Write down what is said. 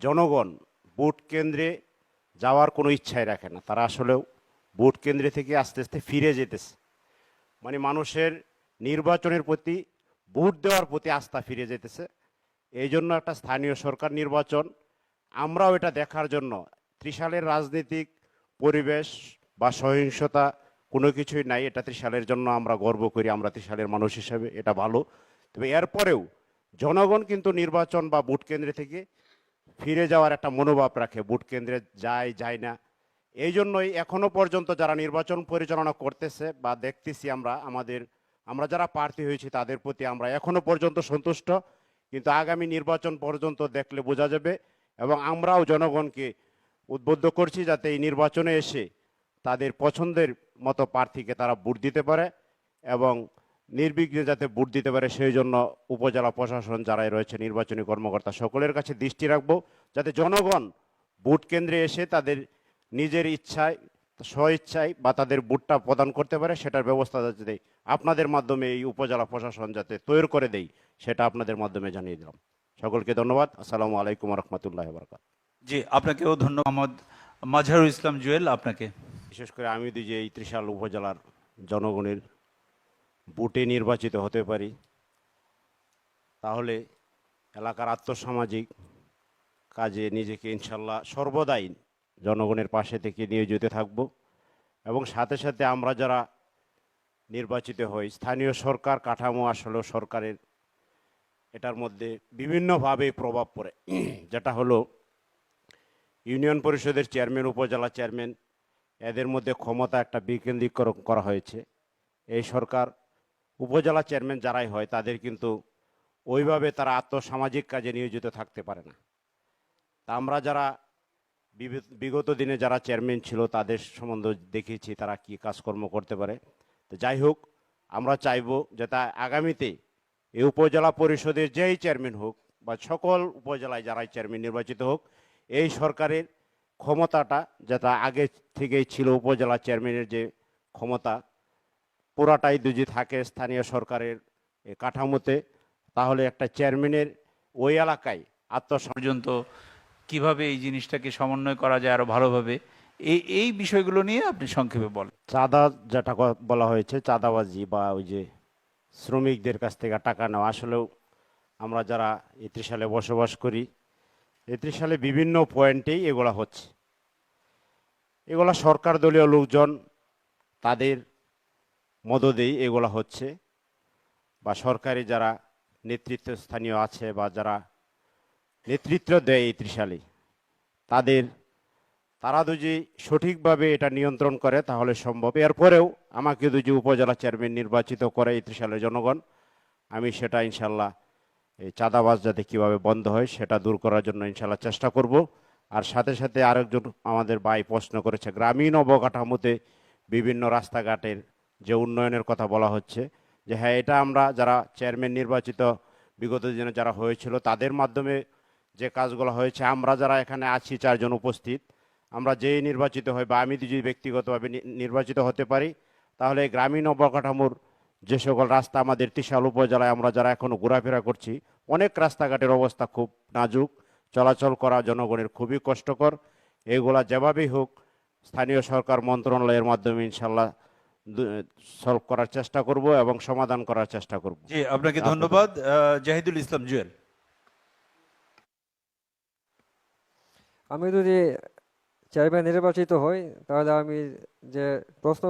জনগণ ভোট কেন্দ্রে যাওয়ার কোনো ইচ্ছাই রাখে না। তারা আসলেও ভোট কেন্দ্রে থেকে আস্তে আস্তে ফিরে যেতেছে। মানে মানুষের নির্বাচনের প্রতি, ভোট দেওয়ার প্রতি আস্থা ফিরে যেতেছে। এই জন্য একটা স্থানীয় সরকার নির্বাচন, আমরাও এটা দেখার জন্য ত্রিশালের রাজনৈতিক পরিবেশ বা সহিংসতা কোনো কিছুই নাই। এটা ত্রিশালের জন্য আমরা গর্ব করি, আমরা ত্রিশালের মানুষ হিসেবে, এটা ভালো। তবে এরপরেও জনগণ কিন্তু নির্বাচন বা ভোট কেন্দ্রে থেকে ফিরে যাওয়ার একটা মনোভাব রাখে, ভোট কেন্দ্রে যায় না। এই জন্যই এখনো পর্যন্ত যারা নির্বাচন পরিচালনা করতেছে বা দেখতেছি আমরা যারা প্রার্থী হয়েছি তাদের প্রতি আমরা এখনো পর্যন্ত সন্তুষ্ট। কিন্তু আগামী নির্বাচন পর্যন্ত দেখলে বোঝা যাবে, এবং আমরাও জনগণকে উদ্বুদ্ধ করছি যাতে এই নির্বাচনে এসে তাদের পছন্দের মতো প্রার্থীকে তারা ভোট দিতে পারে এবং নির্বিঘ্নে যাতে ভোট দিতে পারে, সেই জন্য উপজেলা প্রশাসন যারাই রয়েছে, নির্বাচনী কর্মকর্তা, সকলের কাছে দৃষ্টি রাখবো যাতে জনগণ ভোট কেন্দ্রে এসে তাদের নিজের ইচ্ছায়, স্বইচ্ছায় বা তাদের ভোটটা প্রদান করতে পারে, সেটার ব্যবস্থা যাতে আপনাদের মাধ্যমে এই উপজেলা প্রশাসন যাতে তৈরি করে দেয়, সেটা আপনাদের মাধ্যমে জানিয়ে দিলাম। সকলকে ধন্যবাদ। আসসালামু আলাইকুম রহমতুল্লাহ বরকাত। জি, আপনাকেও ধন্যবাদ। মোহাম্মদ মাজহারুল ইসলাম জুয়েল, আপনাকে। বিশেষ করে আমি যদি এই ত্রিশাল উপজেলার জনগণের ভোটে নির্বাচিত হতে পারি, তাহলে এলাকার আর্থসামাজিক কাজে নিজেকে ইনশাল্লাহ সর্বদাই জনগণের পাশে থেকে নিয়োজিত থাকব। এবং সাথে সাথে আমরা যারা নির্বাচিত হই, স্থানীয় সরকার কাঠামো আসলে সরকারের এটার মধ্যে বিভিন্নভাবে প্রভাব পড়ে। যেটা হলো ইউনিয়ন পরিষদের চেয়ারম্যান, উপজেলা চেয়ারম্যান, এদের মধ্যে ক্ষমতা একটা বিকেন্দ্রীকরণ করা হয়েছে। এই সরকার উপজেলা চেয়ারম্যান যারাই হয় তাদের কিন্তু ওইভাবে তারা আর্থসামাজিক কাজে নিয়োজিত থাকতে পারে না। তা আমরা যারা বিগত দিনে যারা চেয়ারম্যান ছিল তাদের সম্বন্ধে দেখেছি তারা কি কাজকর্ম করতে পারে। তো যাই হোক, আমরা চাইব যাতে আগামীতে এই উপজেলা পরিষদের যেই চেয়ারম্যান হোক বা সকল উপজেলায় যারাই চেয়ারম্যান নির্বাচিত হোক, এই সরকারের ক্ষমতাটা যেটা আগে থেকেই ছিল, উপজেলা চেয়ারম্যানের যে ক্ষমতা পুরাটাই যদি থাকে স্থানীয় সরকারের কাঠামোতে, তাহলে একটা চেয়ারম্যানের ওই এলাকায় পর্যন্ত কিভাবে এই জিনিসটাকে সমন্বয় করা যায় আরো ভালোভাবে, এই বিষয়গুলো নিয়ে আপনি সংক্ষেপে বলেন। চাঁদা যেটা বলা হয়েছে, চাঁদাবাজি বা ওই যে শ্রমিকদের কাছ থেকে টাকা নেওয়া, আসলেও আমরা যারা এই ত্রিশালে বসবাস করি, এই ত্রিশালে বিভিন্ন পয়েন্টেই এগুলা হচ্ছে। এগুলা সরকার দলীয় লোকজন তাদের মদদেই এগুলা হচ্ছে, বা সরকারি যারা নেতৃত্ব স্থানীয় আছে বা যারা নেতৃত্ব দেয় এই ত্রিশালে, তারা যদি সঠিকভাবে এটা নিয়ন্ত্রণ করে তাহলে সম্ভব। এরপরেও আমাকে যদি উপজেলা চেয়ারম্যান নির্বাচিত করে এই ত্রিশালের জনগণ, আমি সেটা ইনশাল্লাহ এই চাঁদাবাজ যাতে কীভাবে বন্ধ হয় সেটা দূর করার জন্য ইনশাল্লাহ চেষ্টা করব। আর সাথে সাথে আরেকজন আমাদের ভাই প্রশ্ন করেছে, গ্রামীণ অবকাঠামোতে বিভিন্ন রাস্তাঘাটের যে উন্নয়নের কথা বলা হচ্ছে, যে হ্যাঁ, এটা আমরা যারা চেয়ারম্যান নির্বাচিত বিগত দিনে যারা হয়েছিল তাদের মাধ্যমে যে কাজগুলো হয়েছে, আমরা যারা এখানে আছি চারজন উপস্থিত, আমরা যেই নির্বাচিত হই বা আমি যদি ব্যক্তিগতভাবে নির্বাচিত হতে পারি, তাহলে গ্রামীণ অবকাঠামোর যে সকল রাস্তা আমাদের ত্রিশাল উপজেলায় আমরা যারা এখনও ঘোরাফেরা করছি, অনেক রাস্তাঘাটের অবস্থা খুব নাজুক, চলাচল করা জনগণের খুবই কষ্টকর। এগুলা যেভাবেই হোক স্থানীয় সরকার মন্ত্রণালয়ের মাধ্যমে ইনশাল্লাহ সলভ করার চেষ্টা করব এবং সমাধান করার চেষ্টা করব। জি, আপনাকে ধন্যবাদ। জাহিদুল ইসলাম জুয়েল। আমি যদি চেয়ারম্যান নির্বাচিত হই, তাহলে আমি যে প্রশ্ন